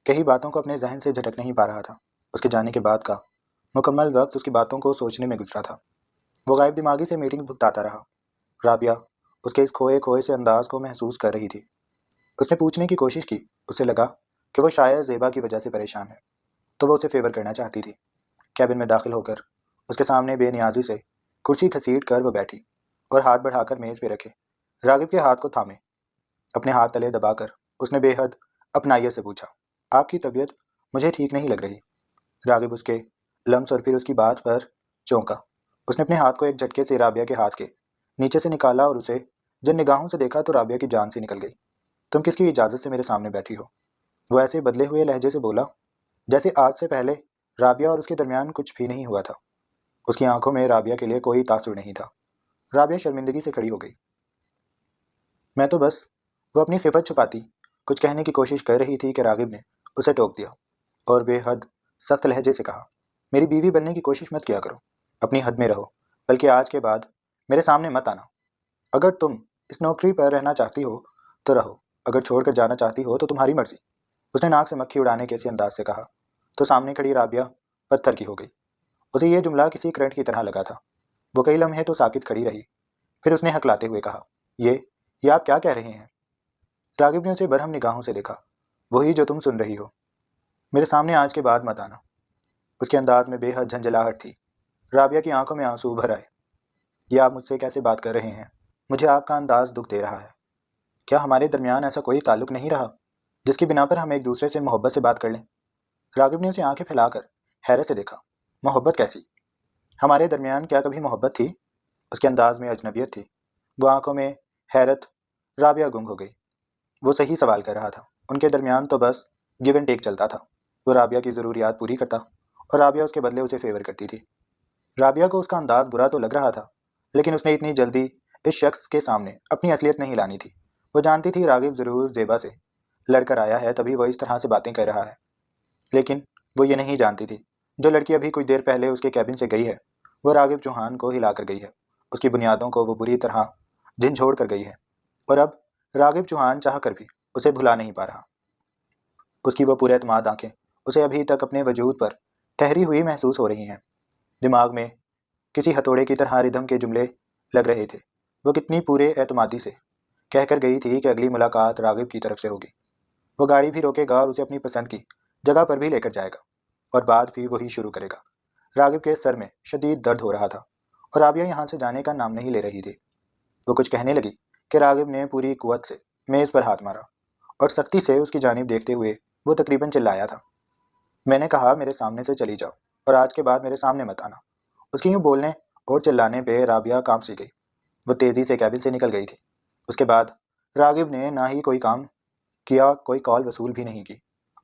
کئی باتوں کو اپنے ذہن سے جھٹک نہیں پا رہا تھا۔ اس کے جانے کے بعد کا مکمل وقت اس کی باتوں کو سوچنے میں گزرا تھا۔ وہ غائب دماغی سے میٹنگ بھگتاتا رہا۔ رابعہ اس کے اس کھوئے کھوئے سے انداز کو محسوس کر رہی تھی۔ اس نے پوچھنے کی کوشش کی۔ اسے لگا کہ وہ شاید زیبا کی وجہ سے پریشان ہے، تو وہ اسے فیور کرنا چاہتی تھی۔ کیبن میں داخل ہو کر اس کے سامنے بے نیازی سے کرسی گھسیٹ کر وہ بیٹھی اور ہاتھ بڑھا کر میز پہ رکھے راغب کے ہاتھ کو تھامے اپنے ہاتھ تلے دبا کر اس نے بے حد اپنائیت سے پوچھا، آپ کی طبیعت مجھے ٹھیک نہیں لگ رہی۔ راغب اس کے لمس اور پھر اس کی بات پر چونکا۔ اس نے اپنے ہاتھ کو ایک جھٹکے سے رابعہ کے ہاتھ کے نیچے سے نکالا اور اسے جب نگاہوں سے دیکھا تو رابعہ کی جان سے نکل گئی۔ تم کس کی اجازت سے میرے سامنے بیٹھی ہو؟ وہ ایسے بدلے ہوئے لہجے سے بولا جیسے آج سے پہلے رابعہ اور اس کے درمیان کچھ بھی نہیں ہوا تھا۔ اس کی آنکھوں میں رابعہ کے لیے کوئی تاثر نہیں تھا۔ رابعہ شرمندگی سے کھڑی ہو گئی۔ میں تو بس، وہ اپنی خفت چھپاتی کچھ کہنے کی کوشش کر رہی تھی کہ راغب نے اسے ٹوک دیا اور بے حد سخت لہجے سے کہا، میری بیوی بننے کی کوشش مت کیا کرو، اپنی حد میں رہو، بلکہ آج کے بعد میرے سامنے مت آنا۔ اگر تم اس نوکری پر رہنا چاہتی ہو تو رہو، اگر چھوڑ کر جانا چاہتی ہو تو تمہاری مرضی۔ اس نے ناک سے مکھی اڑانے کے اسی انداز سے کہا تو سامنے کھڑی رابعہ پتھر کی ہو گئی۔ اسے یہ جملہ کسی کرنٹ کی طرح لگا تھا۔ وہ کئی لمحے تو ساکت کھڑی رہی، پھر اس نے ہکلاتے ہوئے کہا، یہ آپ کیا کہہ رہے ہیں؟ راغب نے اسے برہم نگاہوں سے دیکھا۔ وہی جو تم سن رہی ہو، میرے سامنے آج کے بعد مت آنا۔ اس کے انداز میں بے حد جھنجھلاہٹ تھی۔ رابعہ کی آنکھوں میں آنسو بھر آئے۔ یہ آپ مجھ سے کیسے بات کر رہے ہیں؟ مجھے آپ کا انداز دکھ دے رہا ہے۔ کیا ہمارے درمیان ایسا کوئی تعلق نہیں رہا جس کی بنا پر ہم ایک دوسرے سے محبت سے بات کر لیں؟ راغب نے اسے آنکھیں پھیلا کر حیرت سے دیکھا۔ محبت کیسی؟ ہمارے درمیان کیا کبھی محبت تھی؟ اس کے انداز میں اجنبیت تھی، وہ آنکھوں میں حیرت۔ رابعہ گنگ ہو گئی۔ وہ صحیح سوال کر رہا تھا۔ ان کے درمیان تو بس گیو اینڈ ٹیک چلتا تھا۔ وہ رابعہ کی ضروریات پوری کرتا اور رابعہ اس کے بدلے اسے فیور کرتی تھی۔ رابعہ کو اس کا انداز برا تو لگ رہا تھا، لیکن اس نے اتنی جلدی اس شخص کے سامنے اپنی اصلیت نہیں لانی تھی۔ وہ جانتی تھی راغب ضرور زیبا سے لڑ کر آیا ہے، تبھی وہ اس طرح سے باتیں کر رہا ہے، لیکن وہ یہ نہیں جانتی تھی جو لڑکی ابھی کچھ دیر پہلے اس کے کیبن سے گئی ہے وہ راغب چوہان کو ہلا کر گئی ہے، اس کی بنیادوں کو وہ بری طرح جھنجھوڑ کر گئی ہے، اور اب راغب چوہان چاہ کر بھی اسے بھلا نہیں پا رہا۔ اس کی وہ پورے اعتماد آنکھیں اسے ابھی تک اپنے وجود پر ٹھہری ہوئی محسوس ہو رہی ہیں۔ دماغ میں کسی ہتھوڑے کی طرح ردھم کے جملے لگ رہے تھے۔ وہ کتنی پورے اعتمادی سے کہہ کر گئی تھی کہ اگلی ملاقات راغب کی طرف سے ہوگی، وہ گاڑی بھی روکے گا اور اسے اپنی پسند کی جگہ پر بھی لے کر جائے گا، اور بات بھی وہی شروع کرے گا۔ راغب کے سر میں شدید درد ہو رہا تھا اور رابعہ یہاں سے جانے کا نام نہیں لے رہی تھی۔ وہ کچھ کہنے لگی کہ راغب نے پوری قوت سے میز پر ہاتھ مارا اور سختی سے اس کی جانب دیکھتے ہوئے وہ تقریباً چلایا تھا، میں نے کہا میرے سامنے سے چلی جاؤ اور آج کے بعد میرے سامنے مت آنا۔ اس کے یوں بولنے اور چلانے پہ رابعہ کانپ سی گئی۔ وہ تیزی سے کیبن سے نکل گئی تھی۔ اس کے بعد راغب نے نہ ہی کوئی کام کیا، کوئی کال وصول بھی نہیں کی،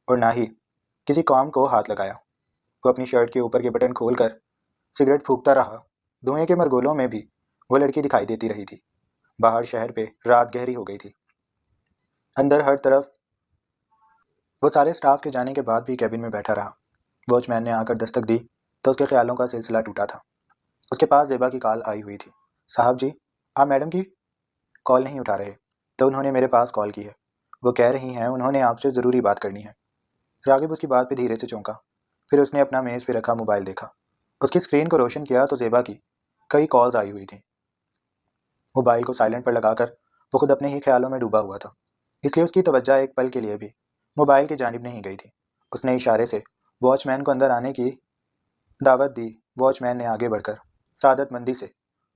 اور نہ ہی کسی کام کو ہاتھ لگایا۔ وہ اپنی شرٹ کے اوپر کے بٹن کھول کر سگریٹ پھونکتا رہا۔ دھوئیں کے مرگولوں میں بھی وہ لڑکی دکھائی دیتی رہی تھی۔ باہر شہر پہ رات گہری ہو گئی تھی۔ اندر ہر طرف وہ سارے سٹاف کے جانے کے بعد بھی کیبن میں بیٹھا رہا۔ واچ مین نے آ کر دستک دی تو اس کے خیالوں کا سلسلہ ٹوٹا تھا۔ اس کے پاس زیبا کی کال آئی ہوئی تھی۔ صاحب جی، آپ میڈم کی کال نہیں اٹھا رہے؟ تو انہوں نے میرے پاس کال کی ہے، وہ کہہ رہی ہیں انہوں نے آپ سے ضروری بات کرنی ہے۔ راغب اس کی بات پہ دھیرے سے چونکا، پھر اس نے اپنا میز پہ رکھا موبائل دیکھا۔ اس کی اسکرین کو روشن کیا تو زیبا کی کئی کالز آئی ہوئی تھیں۔ موبائل کو سائلنٹ پر لگا کر وہ خود اپنے ہی خیالوں میں ڈوبا ہوا تھا، اس لیے اس کی توجہ ایک پل کے لیے بھی موبائل کی جانب نہیں گئی تھی۔ اس نے اشارے سے واچ مین کو اندر آنے کی دعوت دی۔ واچ مین نے آگے بڑھ کر سعادت مندی سے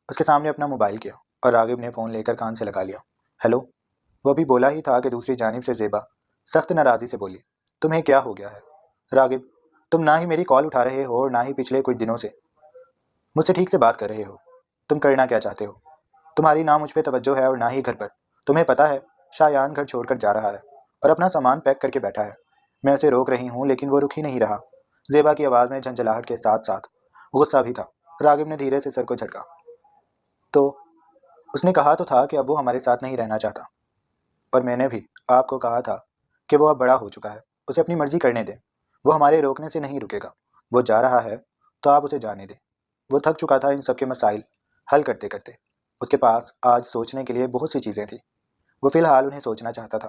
اس کے سامنے اپنا موبائل کیا اور راغب نے فون لے کر کان سے لگا لیا۔ ہیلو۔ وہ بھی بولا ہی تھا کہ دوسری جانب سے زیبا سخت ناراضی سے بولی، تمہیں کیا ہو گیا ہے راغب؟ تم نہ ہی میری کال اٹھا رہے ہو اور نہ ہی پچھلے کچھ دنوں سے مجھ سے ٹھیک سے بات کر رہے ہو۔ تم کرنا کیا چاہتے ہو؟ تمہاری نہ مجھ پہ توجہ ہے اور نہ ہی گھر پر۔ تمہیں پتہ ہے شایان گھر چھوڑ کر جا رہا ہے اور اپنا سامان پیک کر کے بیٹھا ہے۔ میں اسے روک رہی ہوں لیکن وہ رک ہی نہیں رہا۔ زیبا کی آواز میں جھنجھلاہٹ کے ساتھ ساتھ غصہ بھی تھا۔ راغب نے دھیرے سے سر کو جھٹکا۔ تو اس نے کہا تو تھا کہ اب وہ ہمارے ساتھ نہیں رہنا چاہتا، اور میں نے بھی آپ کو کہا تھا کہ وہ اب بڑا ہو چکا ہے، اسے اپنی مرضی کرنے دیں، وہ ہمارے روکنے سے نہیں رکے گا۔ وہ جا رہا ہے تو آپ اسے جانے دیں۔ وہ تھک چکا تھا ان سب کے مسائل حل کرتے کرتے۔ اس کے پاس آج سوچنے کے لیے بہت سی چیزیں تھیں۔ وہ فی الحال انہیں سوچنا چاہتا تھا۔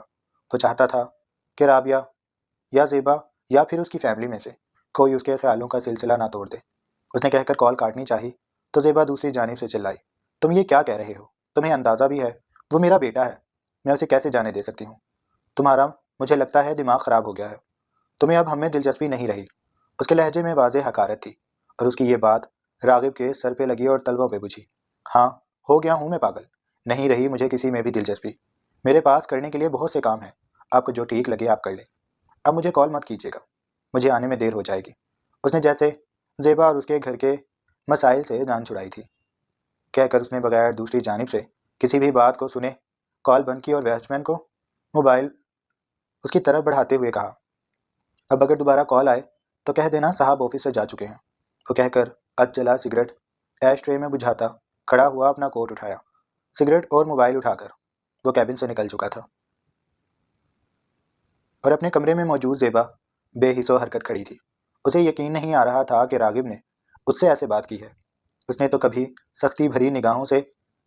وہ چاہتا تھا کہ رابعہ یا زیبا یا پھر اس کی فیملی میں سے کوئی اس کے خیالوں کا سلسلہ نہ توڑ دے۔ اس نے کہہ کر کال کاٹنی چاہی تو زیبا دوسری جانب سے چلائی، تم یہ کیا کہہ رہے ہو؟ تمہیں اندازہ بھی ہے وہ میرا بیٹا ہے، میں اسے کیسے جانے دے سکتی ہوں؟ تمہارا مجھے لگتا ہے دماغ خراب ہو گیا ہے، تمہیں اب ہم میں دلچسپی نہیں رہی۔ اس کے لہجے میں واضح حقارت تھی اور اس کی یہ بات راغب کے سر پہ لگی اور تلووں پہ بجھی۔ ہاں ہو گیا ہوں میں پاگل، نہیں رہی مجھے کسی میں بھی دلچسپی، میرے پاس کرنے کے لیے بہت سے کام ہیں، آپ کو جو ٹھیک لگے آپ کر لیں، اب مجھے کال مت کیجیے گا، مجھے آنے میں دیر ہو جائے گی۔ اس نے جیسے زیبا اور اس کے گھر کے مسائل سے جان چھڑائی تھی کہہ کر اس نے بغیر دوسری جانب سے کسی بھی بات کو سنے کال بند کی اور واچمین کو موبائل اس کی طرف بڑھاتے ہوئے کہا، اب اگر دوبارہ کال آئے تو کہہ دینا صاحب آفس سے جا چکے ہیں۔ وہ کہہ کر جلا سگریٹ ایش ٹرے میں بجھاتا کھڑا ہوا اپنا کوٹ اٹھایا، سگریٹ اور موبائل اٹھا کر وہ کیبن سے نکل چکا تھا اور اپنے کمرے میں موجود زیبا بے حس و حرکت کھڑی تھی۔ اسے یقین نہیں آ رہا تھا کہ راغب نے اس سے ایسے بات کی ہے۔ اس نے تو کبھی سختی بھری نگاہوں سے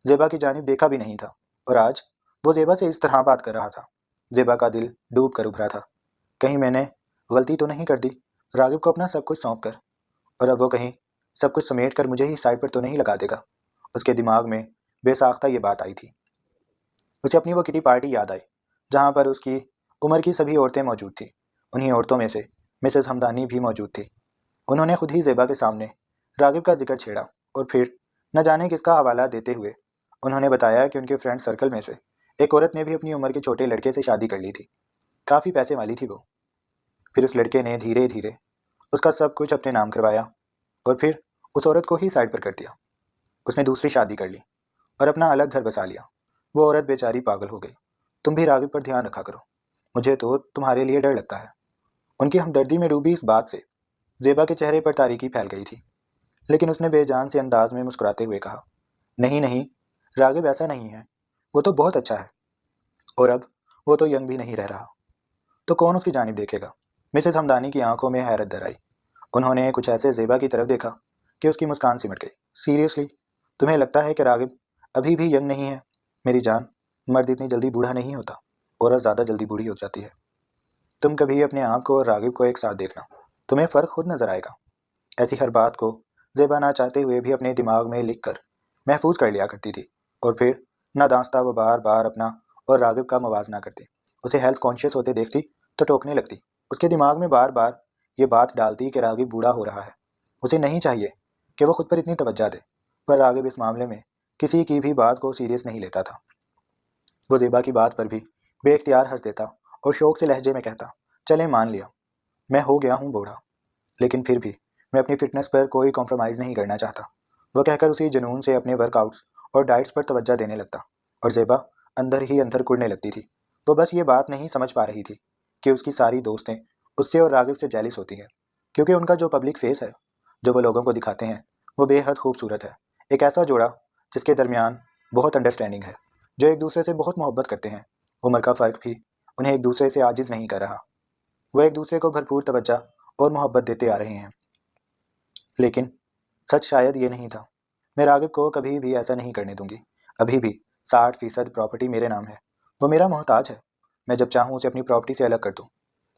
زیبا کی جانب دیکھا بھی نہیں تھا اور آج وہ زیبا سے اس طرح بات کر رہا تھا۔ زیبا کا دل ڈوب کر ابھرا تھا، کہیں میں نے غلطی تو نہیں کر دی راغب کو اپنا سب کچھ سونپ کر، اور اب وہ کہیں سب کچھ سمیٹ کر مجھے ہی سائڈ پر تو نہیں لگا دے گا۔ اس کے دماغ میں بے ساختہ یہ بات آئی تھی۔ اسے اپنی وہ کٹی پارٹی یاد آئی جہاں پر اس کی عمر کی سبھی عورتیں موجود تھیں۔ انہی عورتوں میں سے مسز ہمدانی بھی موجود تھی۔ انہوں نے خود ہی زیبا کے سامنے راغب کا ذکر چھیڑا اور پھر نہ جانے کس کا حوالہ دیتے ہوئے انہوں نے بتایا کہ ان کے فرینڈ سرکل میں سے ایک عورت نے بھی اپنی عمر کے چھوٹے لڑکے سے شادی کر لی تھی، کافی پیسے والی تھی وہ۔ پھر اس لڑکے نے دھیرے دھیرے اس کا سب کچھ اپنے نام کروایا اور پھر اس عورت کو ہی سائڈ پر کر دیا۔ اس نے دوسری شادی کر لی اور اپنا الگ گھر بسا لیا۔ وہ عورت بیچاری پاگل ہو گئی۔ تم بھی راغب پر دھیان رکھا کرو، مجھے تو تمہارے لیے ڈر لگتا ہے۔ ان کی ہمدردی میں ڈوبی اس بات سے زیبا کے چہرے پر تاریکی پھیل گئی تھی، لیکن اس نے بے جان سے انداز میں مسکراتے ہوئے کہا، نہیں نہیں راغب ایسا نہیں ہے، وہ تو بہت اچھا ہے، اور اب وہ تو ینگ بھی نہیں رہ رہا، تو کون اس کی جانب دیکھے گا؟ مسز ہمدانی کی آنکھوں میں حیرت در آئی۔ انہوں نے کچھ ایسے زیبا کی طرف دیکھا کہ اس کی مسکان سمٹ گئی۔ سیریسلی تمہیں لگتا ہے کہ راغب ابھی بھی ینگ نہیں ہے؟ میری جان، مرد اتنی جلدی بوڑھا نہیں ہوتا، عورت زیادہ جلدی بوڑھی ہو جاتی ہے۔ تم کبھی اپنے آپ کو اور راغب کو ایک ساتھ دیکھنا، تمہیں فرق خود نظر آئے گا۔ ایسی ہر بات کو زیبا نہ چاہتے ہوئے بھی اپنے دماغ میں لکھ کر محفوظ کر لیا کرتی تھی، اور پھر نہ دانستہ وہ بار بار اپنا اور راغب کا موازنہ کرتی۔ اسے ہیلتھ کانشیس ہوتے دیکھتی تو ٹوکنے لگتی۔ اس کے دماغ میں بار بار یہ بات ڈالتی کہ راغب بوڑھا ہو رہا ہے، اسے نہیں چاہیے کہ وہ خود پر اتنی توجہ دے، پر راغب اس معاملے میں کسی کی بھی بات کو سیریس نہیں لیتا تھا۔ وہ زیبا کی بات پر بھی بے اختیار ہنس دیتا اور شوق سے لہجے میں کہتا، چلیں مان لیا میں ہو گیا ہوں بوڑھا، لیکن پھر بھی میں اپنی فٹنس پر کوئی کمپرومائز نہیں کرنا چاہتا۔ وہ کہہ کر اسی جنون سے اپنے ورک آؤٹس اور ڈائٹس پر توجہ دینے لگتا اور زیبا اندر ہی اندر کڑنے لگتی تھی۔ وہ بس یہ بات نہیں سمجھ پا رہی تھی کہ اس کی ساری دوستیں اس سے اور راغب سے جیلس ہوتی ہیں، کیونکہ ان کا جو پبلک فیس ہے، جو وہ لوگوں کو دکھاتے ہیں، وہ بے حد خوبصورت ہے۔ ایک ایسا جوڑا جس کے درمیان بہت انڈرسٹینڈنگ ہے، جو ایک دوسرے سے بہت محبت کرتے ہیں۔ عمر کا فرق بھی انہیں ایک دوسرے سے عاجز نہیں کر رہا، وہ ایک دوسرے کو بھرپور توجہ اور محبت دیتے آ رہے ہیں۔ لیکن سچ شاید یہ نہیں تھا۔ میں راغب کو کبھی بھی ایسا نہیں کرنے دوں گی۔ ابھی بھی 60% پراپرٹی میرے نام ہے، وہ میرا محتاج ہے۔ میں جب چاہوں اسے اپنی پراپرٹی سے الگ کر دوں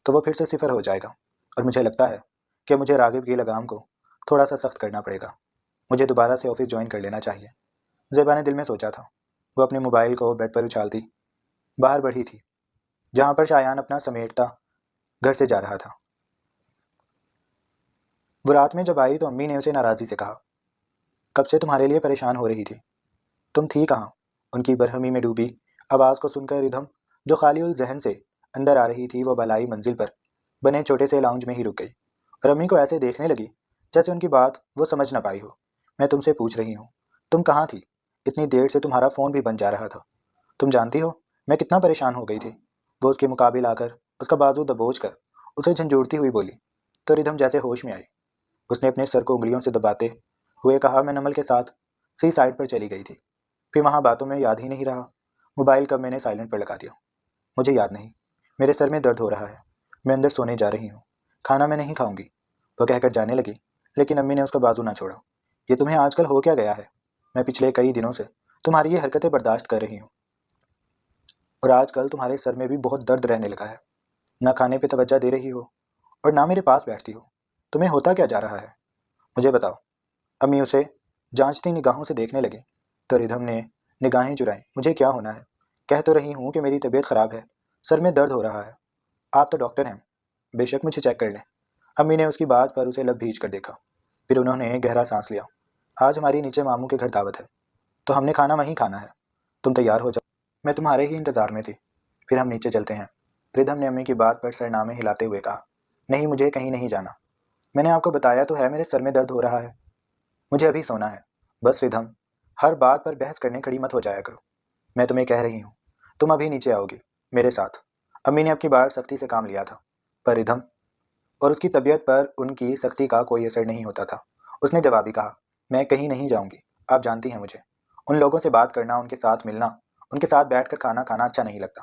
تو وہ پھر سے صفر ہو جائے گا، اور مجھے لگتا ہے کہ مجھے راغب کی لگام کو تھوڑا سا سخت کرنا پڑے گا۔ مجھے دوبارہ سے آفس جوائن کر لینا چاہیے، زیبا نے دل میں سوچا تھا۔ وہ اپنے موبائل کو بیڈ پر اچھالتی باہر بڑھی تھی جہاں پر شایان اپنا سمیٹتا گھر سے جا رہا تھا۔ وہ رات میں جب آئی تو امی نے اسے ناراضی سے کہا، کب سے تمہارے لیے پریشان ہو رہی تھی، تم تھی کہاں؟ ان کی برہمی میں ڈوبی آواز کو سن کر ردھم جو خالی الذہن سے اندر آ رہی تھی وہ بالائی منزل پر بنے چھوٹے سے لاؤنج میں ہی رک گئی، اور امی کو ایسے دیکھنے لگی جیسے ان کی بات وہ سمجھ نہ پائی ہو۔ میں تم سے پوچھ رہی ہوں تم کہاں تھی؟ اتنی دیر سے تمہارا فون بھی بند جا رہا تھا، تم جانتی ہو میں کتنا پریشان ہو گئی تھی۔ وہ اس کے مقابل آ کر اس کا بازو دبوچ کر اسے جھنجھوڑتی ہوئی بولی تو ردھم جیسے ہوش میں آئی۔ اس نے اپنے سر کو انگلیوں سے دباتے ہوئے کہا، میں نمل کے ساتھ سی سائڈ پر چلی گئی تھی، پھر وہاں باتوں میں یاد ہی نہیں رہا، موبائل کب میں نے سائلنٹ پر لگا دیا مجھے یاد نہیں، میرے سر میں درد ہو رہا ہے، میں اندر سونے جا رہی ہوں، کھانا میں نہیں کھاؤں گی۔ وہ کہہ کر جانے لگی، لیکن امی نے اس کا بازو نہ چھوڑا۔ یہ تمہیں آج کل ہو کیا گیا ہے؟ میں پچھلے کئی دنوں سے تمہاری یہ حرکتیں برداشت کر رہی ہوں، اور آج کل تمہارے سر میں بھی بہت درد رہنے لگا ہے۔ نہ کھانے پہ توجہ دے رہی ہو اور نہ میرے پاس بیٹھتی ہو۔ تمہیں ہوتا کیا جا رہا ہے؟ مجھے بتاؤ۔ امی اسے جانچتی نگاہوں سے دیکھنے لگیں تو ردھم نے نگاہیں چرائیں۔ مجھے کیا ہونا ہے؟ کہہ تو رہی ہوں کہ میری طبیعت خراب ہے، سر میں درد ہو رہا ہے۔ آپ تو ڈاکٹر ہیں، بے شک مجھے چیک کر لیں۔ امی نے اس کی بات پر اسے لب بھیج کر دیکھا، پھر انہوں نے گہرا سانس لیا۔ آج ہماری نیچے ماموں کے گھر دعوت ہے تو ہم نے کھانا وہیں کھانا ہے، تم تیار ہو جاؤ، میں تمہارے ہی انتظار میں تھی، پھر ہم نیچے چلتے ہیں۔ ردھم نے امی کی بات پر سرنامے ہلاتے ہوئے کہا، نہیں مجھے کہیں نہیں جانا، میں نے آپ کو بتایا تو ہے میرے سر میں درد ہو رہا ہے، مجھے ابھی سونا ہے۔ بس ردھم، ہر بات پر بحث کرنے کھڑی مت ہو جایا کرو، میں تمہیں کہہ رہی ہوں تم ابھی نیچے آؤ گی میرے ساتھ۔ امی نے اب کی بار سختی سے کام لیا تھا، پر ردھم اور اس کی طبیعت پر ان کی سختی کا کوئی اثر نہیں ہوتا تھا۔ اس نے جوابی کہا، میں کہیں نہیں جاؤں گی، آپ جانتی ہیں مجھے ان لوگوں سے بات کرنا، ان کے ساتھ ملنا، ان کے ساتھ بیٹھ کر کھانا کھانا اچھا نہیں لگتا۔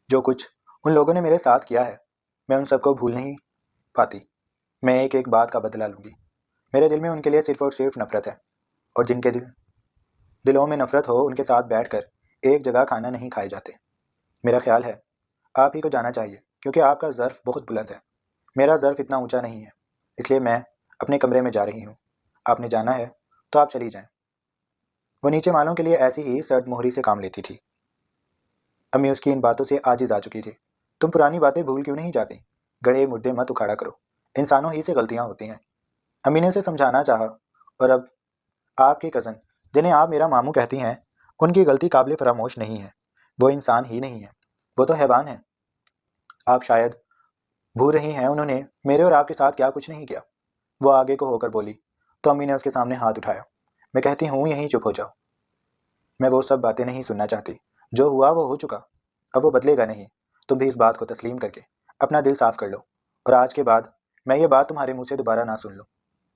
جو کچھ ان لوگوں نے میرے ساتھ کیا ہے میں ان سب کو بھول نہیں پاتی، میں ایک ایک بات کا بدلہ لوں گی۔ میرے دل میں ان کے لیے صرف اور صرف نفرت ہے، اور جن کے دلوں میں نفرت ہو ان کے ساتھ بیٹھ کر ایک جگہ کھانا نہیں کھائے جاتے۔ میرا خیال ہے آپ ہی کو جانا چاہیے، کیونکہ آپ کا ظرف بہت بلند ہے، میرا ظرف اتنا اونچا نہیں ہے، اس لیے میں اپنے کمرے میں جا رہی ہوں، آپ نے جانا ہے تو آپ چلی جائیں۔ وہ نیچے والوں کے لیے ایسی ہی سرد مہری سے کام لیتی تھی۔ امی اس کی ان باتوں سے عاجز آ چکی تھی۔ تم پرانی باتیں بھول کیوں نہیں جاتی؟ گڑے مردے مت اکھاڑا کرو، انسانوں ہی سے غلطیاں ہوتی ہیں۔ امی نے اسے سمجھانا چاہا، اور اب آپ کے کزن جنہیں آپ میرا ماموں کہتی ہیں، ان کی غلطی قابل فراموش نہیں ہے، وہ انسان ہی نہیں ہے، وہ تو حیوان ہیں۔ آپ شاید بھول رہی ہیں انہوں نے میرے اور آپ کے ساتھ کیا کچھ نہیں کیا۔ وہ آگے کو ہو کر بولی تو امی نے اس کے سامنے ہاتھ اٹھایا۔ میں کہتی ہوں یہیں چپ ہو جاؤ، میں وہ سب باتیں نہیں سننا چاہتی، جو ہوا وہ ہو چکا، اب وہ بدلے گا نہیں۔ تم بھی اس بات کو تسلیم کر کے اپنا دل صاف کر لو، اور آج کے بعد میں یہ بات تمہارے منہ سے دوبارہ نہ سن لوں۔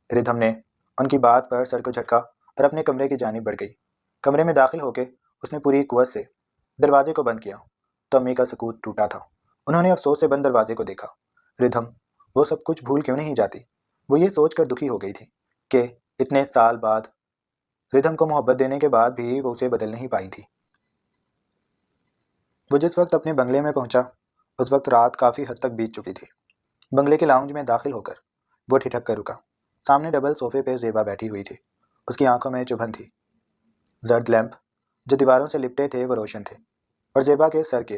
ردھم نے ان کی بات پر سر کو جھٹکا اور اپنے کمرے کی جانب بڑھ گئی۔ کمرے میں داخل ہو کے اس نے پوری قوت سے دروازے کو بند کیا تو امی کا سکوت ٹوٹا تھا۔ انہوں نے افسوس سے بند دروازے کو دیکھا۔ ردھم وہ سب کچھ بھول کیوں نہیں جاتی؟ وہ یہ سوچ کر دکھی ہو گئی تھی کہ اتنے سال بعد ردھم کو محبت دینے کے بعد بھی وہ اسے بدل نہیں پائی تھی۔ وہ جس وقت اپنے بنگلے میں پہنچا اس وقت رات کافی حد تک بیت چکی تھی۔ بنگلے کے لاؤنج میں داخل ہو کر وہ ٹھٹک کر رکا۔ سامنے ڈبل صوفے پہ زیبا بیٹھی ہوئی تھی، اس کی آنکھوں میں چبھن تھی۔ زرد لیمپ جو دیواروں سے لپٹے تھے وہ روشن تھے، اور زیبا کے سر کے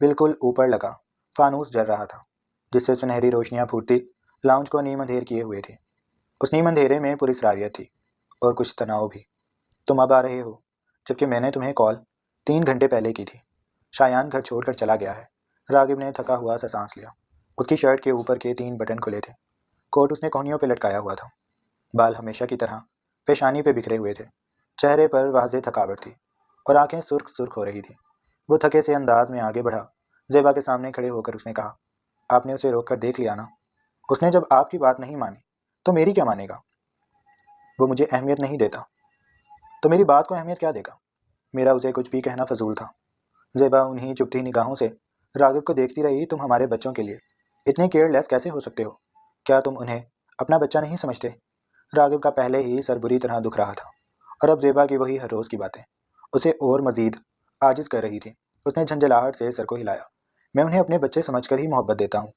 بالکل اوپر لگا فانوس جل رہا تھا، جس سے سنہری روشنیاں پھوٹتی لاؤنج کو نیم اندھیر کیے ہوئے تھی۔ اس نیم اندھیرے میں پراسراریت تھی اور کچھ تناؤ بھی۔ تم اب آ رہے ہو، جبکہ میں نے تمہیں کال 3 گھنٹے پہلے کی تھی۔ شایان گھر چھوڑ کر چلا گیا ہے۔ راغب نے تھکا ہوا سا سانس لیا۔ اس کی شرٹ کے اوپر کے 3 بٹن کھلے تھے، کوٹ اس نے کوہنیوں پہ لٹکایا ہوا تھا، بال ہمیشہ کی طرح پیشانی پہ بکھرے ہوئے تھے، چہرے پر واضح تھکاوٹ تھی اور آنکھیں سرخ سرخ ہو رہی تھیں۔ وہ تھکے سے انداز میں آگے بڑھا۔ زیبا کے سامنے کھڑے ہو کر اس نے کہا، آپ نے اسے روک کر دیکھ لیا نا؟ اس نے جب آپ کی بات نہیں مانی تو میری کیا مانے گا؟ وہ مجھے اہمیت نہیں دیتا تو میری بات کو اہمیت کیا دے گا؟ میرا اسے کچھ بھی کہنا فضول تھا۔ زیبا انہی چپتی نگاہوں سے راغب کو دیکھتی رہی۔ تم ہمارے بچوں کے لیے اتنے کیئر لیس کیسے ہو سکتے ہو؟ کیا تم انہیں اپنا بچہ نہیں سمجھتے؟ راغب کا پہلے ہی سر بری طرح دکھ رہا تھا، اور اب زیبا کی وہی ہر روز کی باتیں اسے اور مزید عاجز کر رہی تھیں۔ اس نے جھنجھلاہٹ سے سر کو ہلایا۔ میں انہیں اپنے بچے سمجھ کر ہی محبت دیتا ہوں،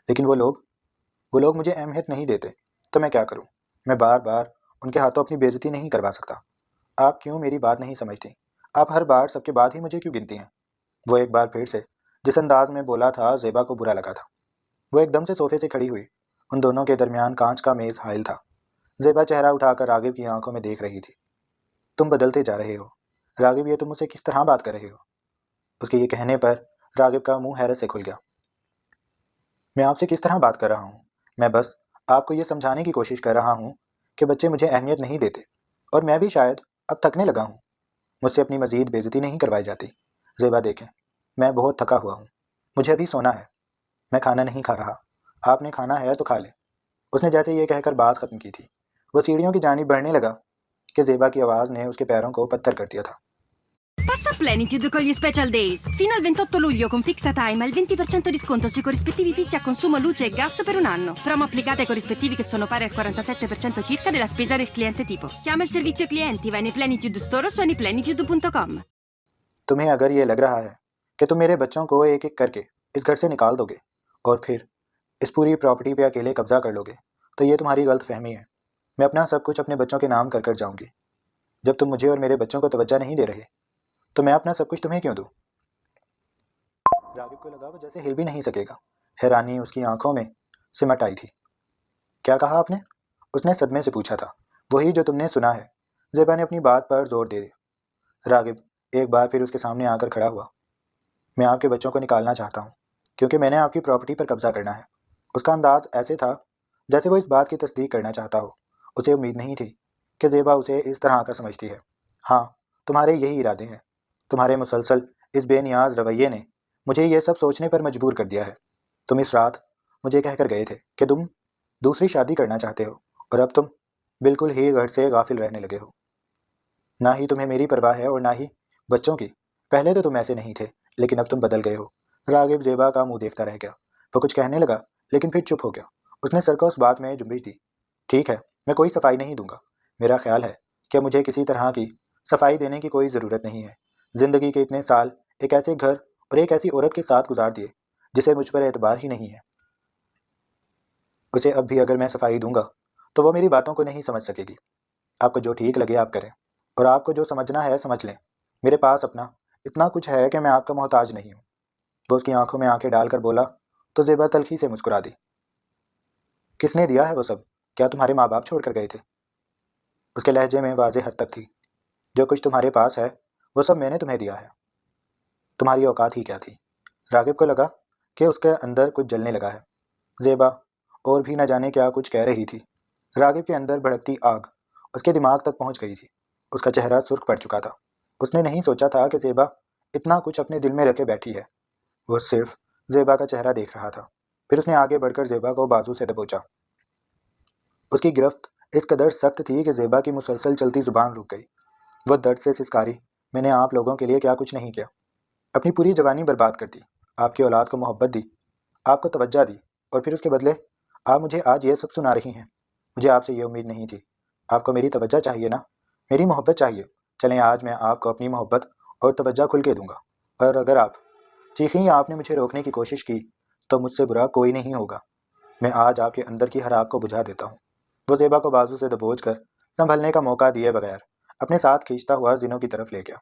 لیکن وہ لوگ مجھے اہمیت نہیں دیتے، تو میں کیا کروں؟ میں بار بار ان کے ہاتھوں اپنی بے عزتی نہیں کروا سکتا۔ آپ کیوں میری بات نہیں سمجھتی؟ آپ ہر بار سب کے بعد ہی مجھے کیوں گنتی ہیں؟ وہ ایک بار پھر سے جس انداز میں بولا تھا زیبا کو برا لگا تھا۔ وہ ایک دم سے صوفے سے کھڑی ہوئی۔ ان دونوں کے درمیان کانچ کا میز حائل تھا۔ زیبا چہرہ اٹھا کر راغب کی آنکھوں میں دیکھ رہی تھی۔ تم بدلتے جا رہے ہو راغب، یہ تم مجھ سے کس طرح بات کر رہے ہو؟ اس کے یہ کہنے پر راغب کا منہ حیرت سے کھل گیا۔ میں آپ سے کس طرح بات کر رہا ہوں؟ میں بس آپ کو یہ سمجھانے کی کوشش کر رہا ہوں کہ بچے مجھے اہمیت نہیں دیتے، اور میں بھی شاید اب تھکنے لگا ہوں۔ مجھ سے اپنی مزید بے عزتی نہیں کروائی جاتی۔ زیبا دیکھیں، میں بہت تھکا ہوا ہوں، مجھے ابھی سونا ہے، میں کھانا نہیں کھا رہا، آپ نے کھانا ہے تو کھا لیں۔ اس نے جیسے یہ کہہ کر بات ختم کی تھی وہ سیڑھیوں کی جانب بڑھنے لگا کہ زیبا کی آواز نے اس کے پیروں کو پتھر کر دیا تھا۔ Passa a Plenitude con gli Special Days. Fino al 28 luglio con Fixa Time al 20% di sconto sui corrispettivi fissi a consumo luce e gas per un anno. Promo applicate ai corrispettivi che sono pari al 47% circa della spesa del cliente tipo. Chiama il servizio clienti, vai nei Plenitude Store o su anyplenitude.com. تمہیں اگر یہ لگ رہا ہے کہ تم میرے بچوں کو ایک ایک کر کے اس گھر سے نکال دو گے اور پھر اس پوری پراپرٹی پہ اکیلے قبضہ کر لو گے تو یہ تمہاری غلط فہمی ہے۔ میں اپنا سب کچھ اپنے بچوں کے نام کر کر جاؤں گی۔ جب تم مجھے اور میرے بچوں کو توجہ نہیں دے رہے تو میں اپنا سب کچھ تمہیں کیوں دوں؟ راغب کو لگا وہ جیسے ہل بھی نہیں سکے گا۔ حیرانی اس کی آنکھوں میں سمٹ آئی تھی۔ کیا کہا آپ نے؟ اس نے صدمے سے پوچھا تھا۔ وہی جو تم نے سنا ہے، زیبا نے اپنی بات پر زور دے دیا۔ راغب ایک بار پھر اس کے سامنے آ کر کھڑا ہوا۔ میں آپ کے بچوں کو نکالنا چاہتا ہوں کیونکہ میں نے آپ کی پراپرٹی پر قبضہ کرنا ہے۔ اس کا انداز ایسے تھا جیسے وہ اس بات کی تصدیق کرنا چاہتا ہو۔ اسے امید نہیں تھی کہ زیبا اسے اس طرح کا سمجھتی ہے۔ ہاں، تمہارے یہی ارادے ہیں۔ تمہارے مسلسل اس بے نیاز رویے نے مجھے یہ سب سوچنے پر مجبور کر دیا ہے۔ تم اس رات مجھے کہہ کر گئے تھے کہ تم دوسری شادی کرنا چاہتے ہو اور اب تم بالکل ہی گھر سے غافل رہنے لگے ہو۔ نہ ہی تمہیں میری پرواہ ہے اور نہ ہی بچوں کی۔ پہلے تو تم ایسے نہیں تھے لیکن اب تم بدل گئے ہو۔ راغب زیبا کا منہ دیکھتا رہ گیا۔ وہ کچھ کہنے لگا لیکن پھر چپ ہو گیا۔ اس نے سر کو اس بات میں جنبش دی۔ ٹھیک ہے، میں کوئی صفائی نہیں دوں گا۔ میرا خیال ہے کہ مجھے کسی طرح کی صفائی دینے کی کوئی ضرورت نہیں ہے۔ زندگی کے اتنے سال ایک ایسے گھر اور ایک ایسی عورت کے ساتھ گزار دیے جسے مجھ پر اعتبار ہی نہیں ہے۔ اسے اب بھی اگر میں صفائی دوں گا تو وہ میری باتوں کو نہیں سمجھ سکے گی۔ آپ کو جو ٹھیک لگے آپ کریں اور آپ کو جو سمجھنا ہے سمجھ لیں۔ میرے پاس اپنا اتنا کچھ ہے کہ میں آپ کا محتاج نہیں ہوں۔ وہ اس کی آنکھوں میں آنکھیں ڈال کر بولا تو زیبا تلخی سے مسکرا دی۔ کس نے دیا ہے وہ سب؟ کیا تمہارے ماں باپ چھوڑ کر گئے تھے؟ اس کے لہجے میں واضح حد تک تھی۔ جو کچھ تمہارے پاس ہے وہ سب میں نے تمہیں دیا ہے۔ تمہاری اوقات ہی کیا تھی؟ راغب کو لگا کہ اس کے اندر کچھ جلنے لگا ہے۔ زیبا اور بھی نہ جانے کیا کچھ کہہ رہی تھی۔ راغب کے اندر بھڑکتی آگ اس کے دماغ تک پہنچ گئی تھی۔ اس کا چہرہ سرخ پڑ چکا تھا۔ اس نے نہیں سوچا تھا کہ زیبا اتنا کچھ اپنے دل میں رکھے بیٹھی ہے۔ وہ صرف زیبا کا چہرہ دیکھ رہا تھا۔ پھر اس نے آگے بڑھ کر زیبا کو بازو سے دبوچا۔ اس کی گرفت اس قدر سخت تھی کہ زیبا کی مسلسل چلتی زبان رک گئی۔ وہ درد سے سسکاری، میں نے آپ لوگوں کے لیے کیا کچھ نہیں کیا۔ اپنی پوری جوانی برباد کر دی، آپ کی اولاد کو محبت دی، آپ کو توجہ دی، اور پھر اس کے بدلے آپ مجھے آج یہ سب سنا رہی ہیں۔ مجھے آپ سے یہ امید نہیں تھی۔ آپ کو میری توجہ چاہیے نا، میری محبت چاہیے۔ چلیں آج میں آپ کو اپنی محبت اور توجہ کھل کے دوں گا، اور اگر آپ چیخیں یا آپ نے مجھے روکنے کی کوشش کی تو مجھ سے برا کوئی نہیں ہوگا۔ میں آج آپ کے اندر کی ہر آگ کو بجھا دیتا ہوں۔ وہ زیبا کو بازو سے دبوچ کر سنبھلنے کا موقع دیے بغیر اپنے ساتھ کھینچتا ہوا زینوں کی طرف لے گیا۔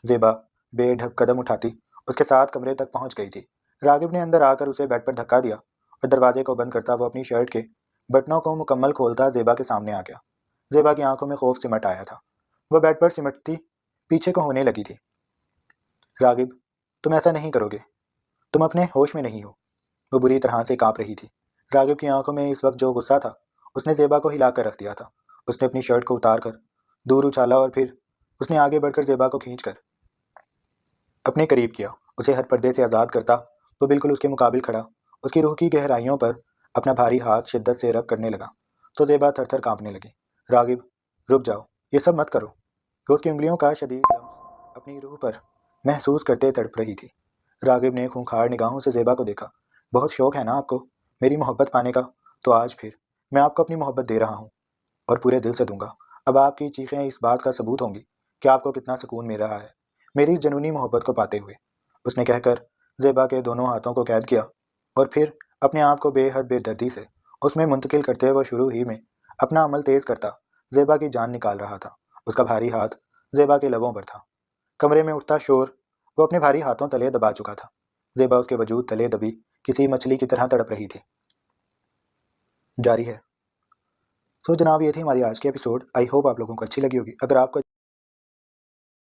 زیبا بے ڈھک قدم اٹھاتی اس کے ساتھ کمرے تک پہنچ گئی تھی۔ راغب نے اندر آ کر اسے بیڈ پر دھکا دیا اور دروازے کو بند کرتا وہ اپنی شرٹ کے بٹنوں کو مکمل کھولتا زیبا کے سامنے آ گیا۔ زیبا کی آنکھوں میں خوف سمٹ آیا تھا۔ وہ بیڈ پر سمٹتی پیچھے کو ہونے لگی تھی۔ راغب، تم ایسا نہیں کرو گے، تم اپنے ہوش میں نہیں ہو۔ وہ بری طرح سے کانپ رہی تھی۔ راغب کی آنکھوں میں اس وقت جو غصہ تھا اس نے زیبا کو ہلا کر رکھ دیا تھا۔ اس نے اپنی شرٹ کو اتار کر دور اچھالا اور پھر اس نے آگے بڑھ کر زیبا کو کھینچ کر اپنے قریب کیا۔ اسے ہر پردے سے آزاد کرتا وہ بالکل اس کے مقابل کھڑا اس کی روح کی گہرائیوں پر اپنا بھاری ہاتھ شدت سے رب کرنے لگا تو زیبا تھر تھر کانپنے لگی۔ راغب، رک جاؤ، یہ سب مت کرو۔ وہ اس کی انگلیوں کا شدید لمس اپنی روح پر محسوس کرتے تڑپ رہی تھی۔ راغب نے خونخوار نگاہوں سے زیبا کو دیکھا۔ بہت شوق ہے نا آپ کو میری محبت پانے کا، تو آج پھر میں آپ کو اپنی محبت دے رہا ہوں اور پورے دل سے دوں گا۔ اب آپ کی چیخیں اس بات کا ثبوت ہوں گی کہ آپ کو کتنا سکون مل رہا ہے میری اس جنونی محبت کو پاتے ہوئے۔ اس نے کہہ کر زیبا کے دونوں ہاتھوں کو قید کیا اور پھر اپنے آپ کو بے حد بے دردی سے اس میں منتقل کرتے وہ شروع ہی میں اپنا عمل تیز کرتا زیبا کی جان نکال رہا تھا۔ اس کا بھاری ہاتھ زیبا کے لبوں پر تھا۔ کمرے میں اٹھتا شور وہ اپنے بھاری ہاتھوں تلے دبا چکا تھا۔ زیبا اس کے وجود تلے دبی کسی مچھلی کی طرح تڑپ رہی تھی۔ جاری ہے۔ تو جناب یہ تھی ہماری آج کی ایپیسوڈ۔ آئی ہوپ آپ لوگوں کو اچھی لگی ہوگی۔ اگر آپ کو